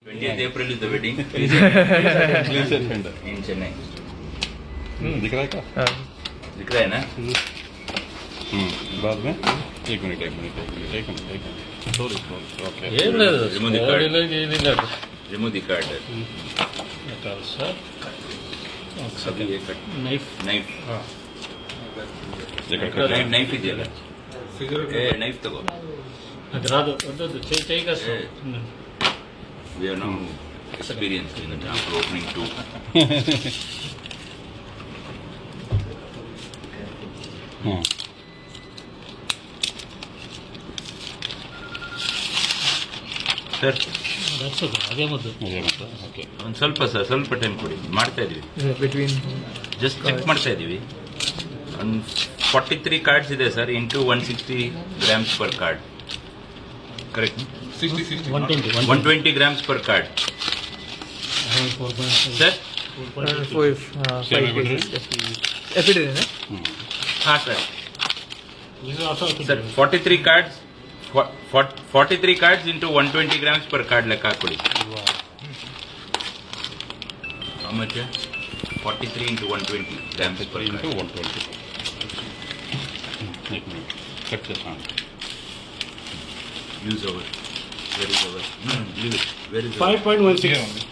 20th April is the wedding. Please attend. In Chennai. दिख रहा है क्या? दिख रहा है ना? बाद में एक minute sorry okay Remove the card. Remove the card. अभी ये कट ನೈಫ್ knife. Knife ಇದೆಯಲ್ಲ? Knife ತಗೋ. ಅದ್ರಾದು ದೊಡ್ಡದು ಚೈಕ We have now experience in the after opening two. Sir ಅದೇ ಮದ್ದು ಓಕೆ ಒಂದು ಸ್ವಲ್ಪ ಟೈಮ್ ಕೊಡಿ, ಮಾಡ್ತಾ ಇದೀವಿ, ಜಸ್ಟ್ ಚೆಕ್ ಮಾಡ್ತಾ ಇದೀವಿ. ಒಂದು 43 ಕಾರ್ಡ್ಸ್ ಇದೆ sir, into 160 grams per card. Correct? 120 grams per card. Sir ಹಾಂ sir. Sir 43 cards, 43 cards into 120 grams per card ಲೆಕ್ಕ ಹಾಕೊಡಿ. How much? 43 into 120 grams per card. into 120 एक मिनट कट से हाँ Use over. Where is over? Leave it. Where is over? 5.16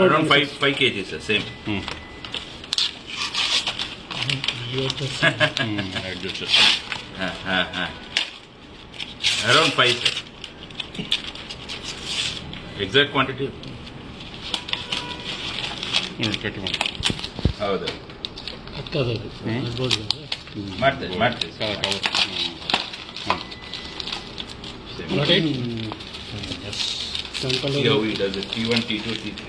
Around 5 kgs, sir. Same. Adjust Around 5, sir. Exact quantity? Cut ಹೌದು. ಮಾಡ್ತೇವೆ. सारा cover See how he does it. T1, T2, T3.